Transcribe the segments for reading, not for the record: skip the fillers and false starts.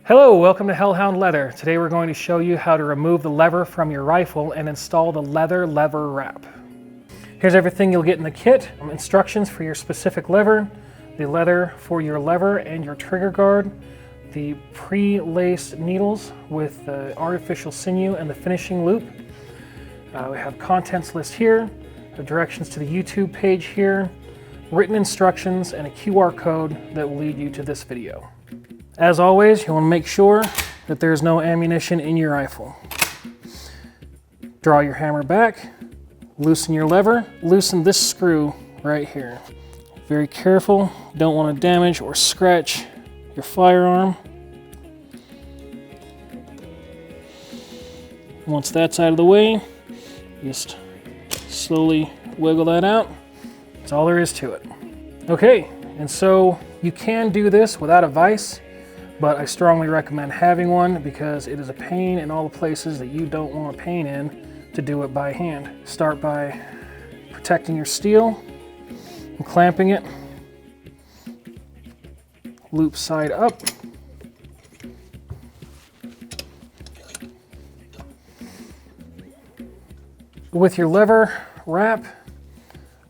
Hello, welcome to Hellhound Leather. Today we're going to show you how to remove the lever from your rifle and install the leather wrap. Here's everything you'll get in the kit. Instructions for your specific lever, the leather for your lever and your trigger guard, the pre-laced needles with the artificial sinew and the finishing loop. We have contents list here, the directions to the YouTube page here, written instructions, and a QR code that will lead you to this video. As always, you want to make sure that there's no ammunition in your rifle. Draw your hammer back, loosen your lever, loosen this screw right here. Very careful, don't want to damage or scratch your firearm. Once that's out of the way, just slowly wiggle that out. That's all there is to it. Okay, and so you can do this without a vise, but I strongly recommend having one because it is a pain in all the places that you don't want a pain in to do it by hand. Start by protecting your steel and clamping it. Loop side up. With your lever wrap,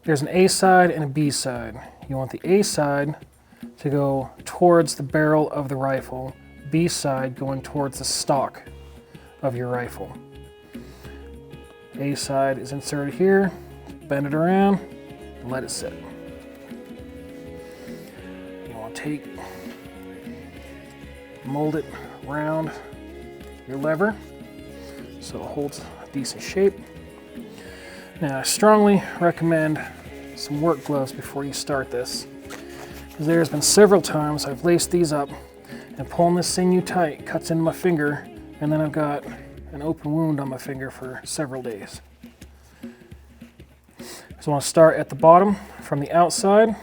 there's an A side and a B side. You want the A side to go towards the barrel of the rifle, B side going towards the stock of your rifle. A side is inserted here, bend it around, and let it sit. You want to take, mold it around your lever so it holds a decent shape. Now I strongly recommend some work gloves before you start this. There's been several times I've laced these up and pulling this sinew tight cuts into my finger, and then I've got an open wound on my finger for several days. So I want to start at the bottom from the outside,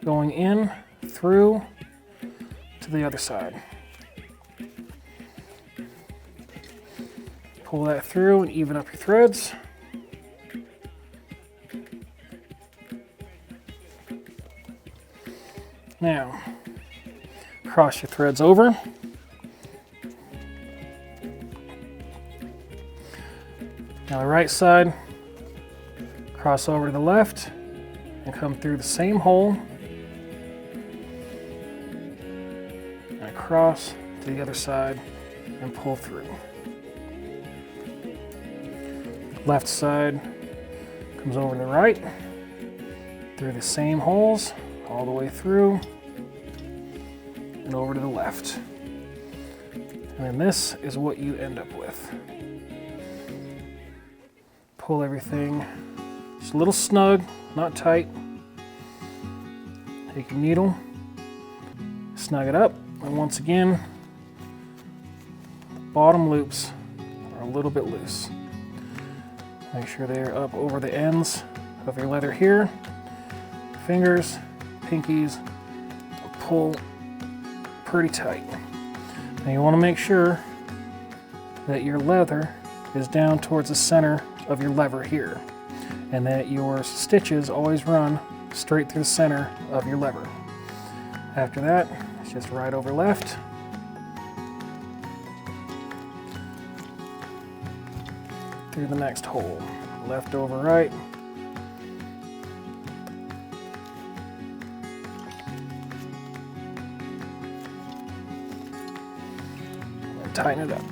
going in, through, to the other side. Pull that through and even up your threads. Now, cross your threads over. Now the right side, cross over to the left and come through the same hole and across to the other side and pull through. Left side comes over to the right through the same holes all the way through and over to the left. And then this is what you end up with. Pull everything just a little snug, not tight. Take your needle, snug it up, and once again, the bottom loops are a little bit loose. Make sure they're up over the ends of your leather here. Fingers, pinkies, pull pretty tight. Now you want to make sure that your leather is down towards the center of your lever here, and that your stitches always run straight through the center of your lever. After that, it's just right over left, through the next hole, left over right, tighten it up.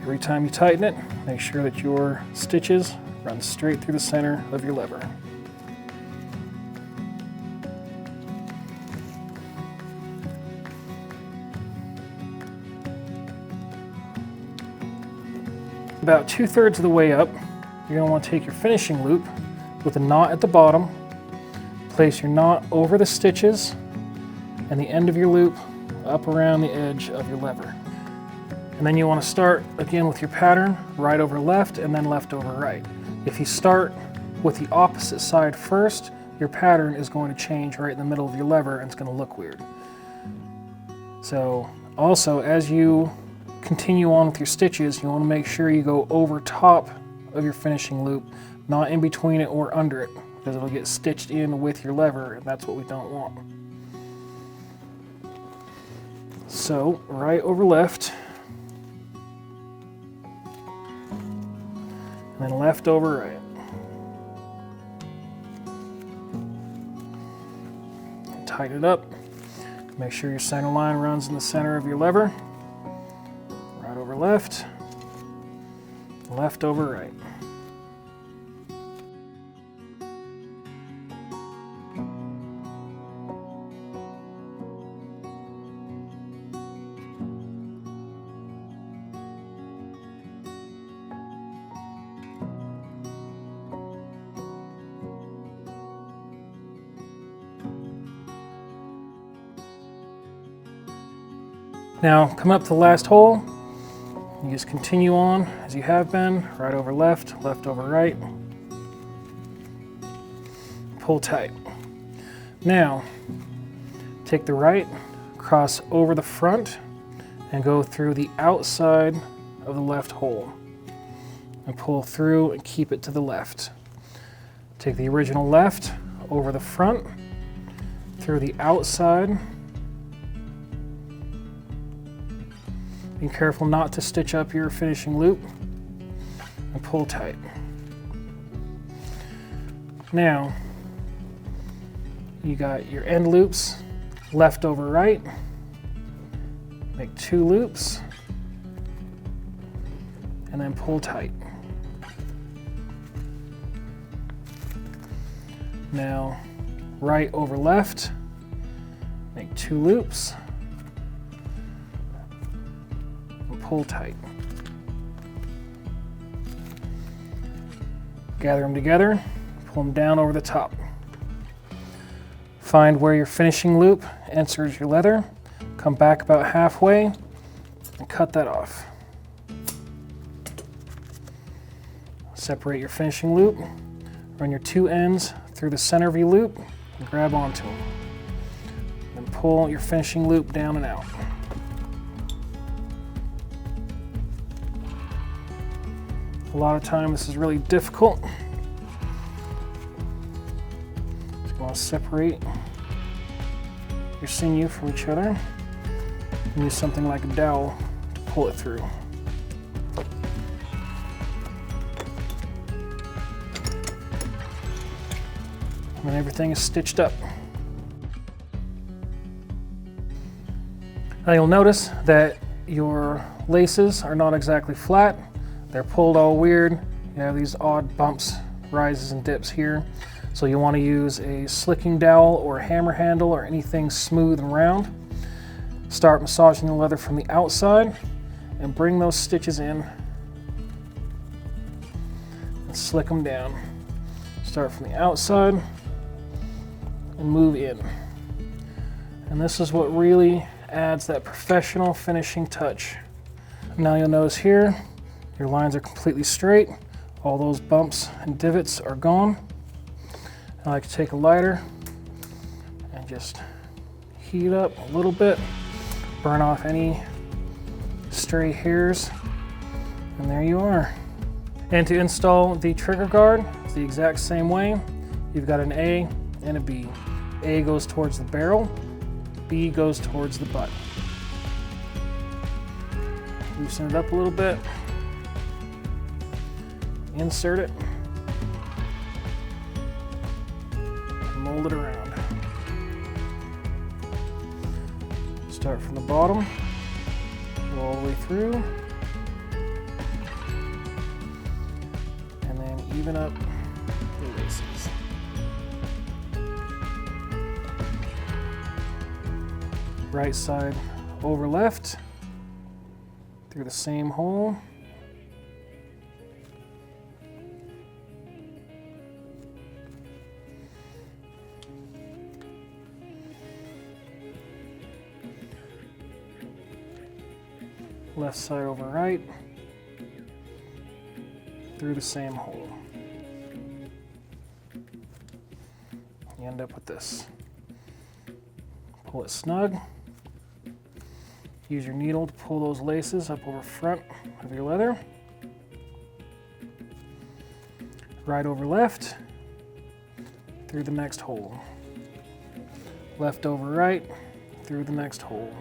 Every time you tighten it, make sure that your stitches run straight through the center of your lever. About 2/3 of the way up, you're going to want to take your finishing loop with a knot at the bottom, place your knot over the stitches, and the end of your loop up around the edge of your lever. And then you want to start again with your pattern, right over left and then left over right. If you start with the opposite side first, your pattern is going to change right in the middle of your lever and it's going to look weird. So also, as you continue on with your stitches, you want to make sure you go over top of your finishing loop, not in between it or under it, because it'll get stitched in with your lever, and that's what we don't want. So right over left, and then left over right. Tighten it up. Make sure your center line runs in the center of your lever. Right over left, left over right. Now come up to the last hole. You just continue on as you have been, right over left, left over right. Pull tight. Now, take the right, cross over the front, and go through the outside of the left hole. And pull through and keep it to the left. Take the original left over the front, through the outside. Be careful not to stitch up your finishing loop, and pull tight. Now, you got your end loops, left over right. Make 2 loops, and then pull tight. Now, right over left, make 2 loops, pull tight. Gather them together, pull them down over the top. Find where your finishing loop enters your leather, come back about halfway, and cut that off. Separate your finishing loop, run your 2 ends through the center of your loop, and grab onto them. And pull your finishing loop down and out. A lot of time this is really difficult. Just want to separate your sinew from each other and use something like a dowel to pull it through. And everything is stitched up. Now you'll notice that your laces are not exactly flat. They're pulled all weird. You have these odd bumps, rises and dips here. So you want to use a slicking dowel or a hammer handle or anything smooth and round. Start massaging the leather from the outside and bring those stitches in and slick them down. Start from the outside and move in. And this is what really adds that professional finishing touch. Now you'll notice here, your lines are completely straight. All those bumps and divots are gone. I like to take a lighter and just heat it up a little bit, burn off any stray hairs, and there you are. And to install the trigger guard, it's the exact same way. You've got an A and a B. A goes towards the barrel, B goes towards the butt. Loosen it up a little bit. Insert it, mold it around. Start from the bottom, go all the way through, and then even up the laces. Right side over left, through the same hole. Left side over right, through the same hole. You end up with this. Pull it snug, Use your needle to pull those laces up over front of your leather. Right over left, through the next hole. Left over right, through the next hole.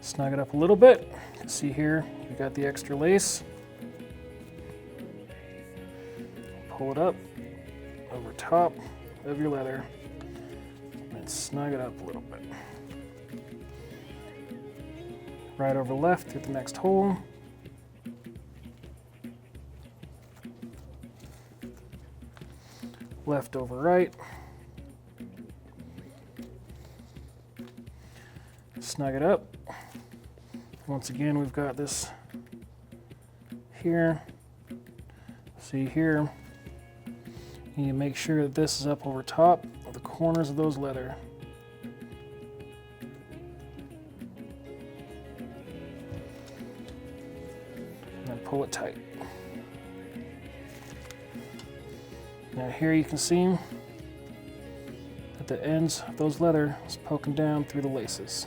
Snug it up a little bit. You can see here, you got the extra lace. Pull it up over top of your leather and snug it up a little bit. Right over left through the next hole. Left over right. Snug it up. Once again, we've got this here. See here, you need to make sure that this is up over top of the corners of those leather. And then pull it tight. Now here you can see that the ends of those leather is poking down through the laces.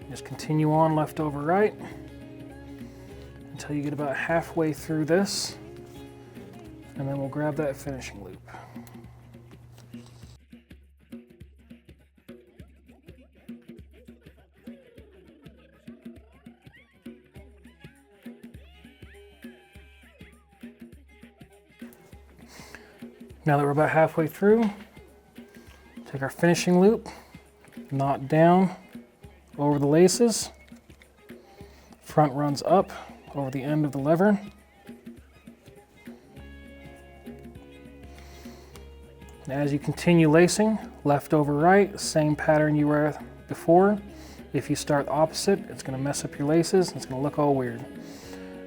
Just continue on left over right until you get about halfway through this, and then we'll grab that finishing loop. Now that we're about halfway through, take our finishing loop, knot down over the laces, front runs up over the end of the lever. And as you continue lacing, left over right, same pattern you were before. If you start opposite, it's going to mess up your laces, it's going to look all weird.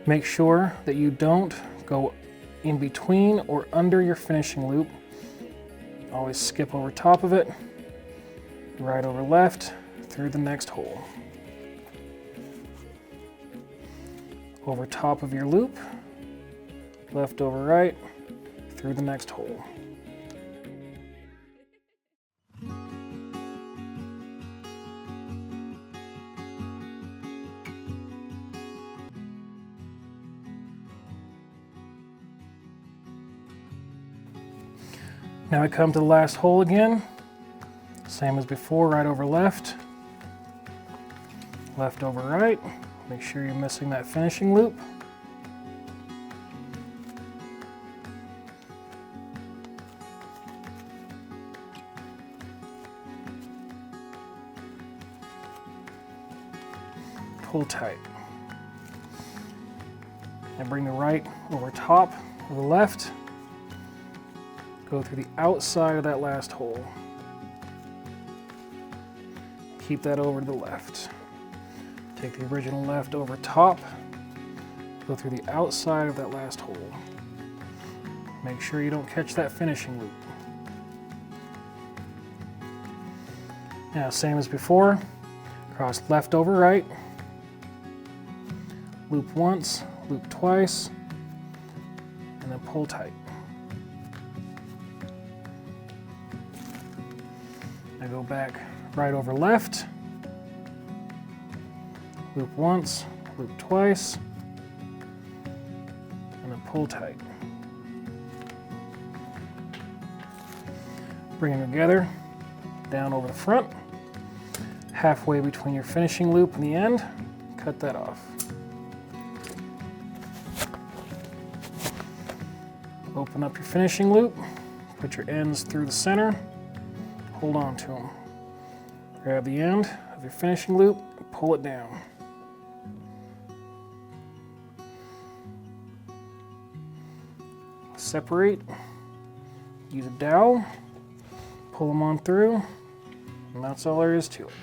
Make sure that you don't go in between or under your finishing loop. Always skip over top of it, right over left, through the next hole. Over top of your loop, left over right, through the next hole. Now we come to the last hole again, same as before, right over left, left over right. Make sure you're missing that finishing loop. Pull tight. And bring the right over top of the left. Go through the outside of that last hole. Keep that over to the left. Take the original left over top. Go through the outside of that last hole. Make sure you don't catch that finishing loop. Now, same as before, cross left over right. Loop once, loop twice, and then pull tight. Now go back right over left, loop once, loop twice, and then pull tight. Bring them together, down over the front, halfway between your finishing loop and the end, cut that off. Open up your finishing loop, put your ends through the center, hold on to them. Grab the end of your finishing loop and pull it down. Separate, use a dowel, pull them on through, and that's all there is to it.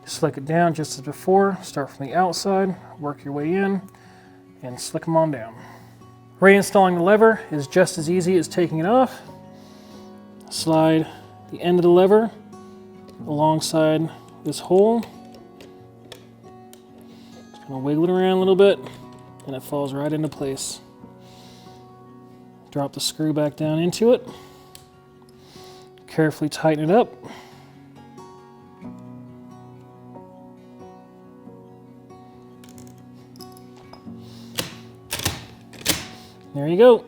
Slick it down just as before, start from the outside, work your way in, and slick them on down. Reinstalling the lever is just as easy as taking it off. Slide the end of the lever alongside this hole. Just gonna wiggle it around a little bit and it falls right into place. Drop the screw back down into it. carefully tighten it up. There you go.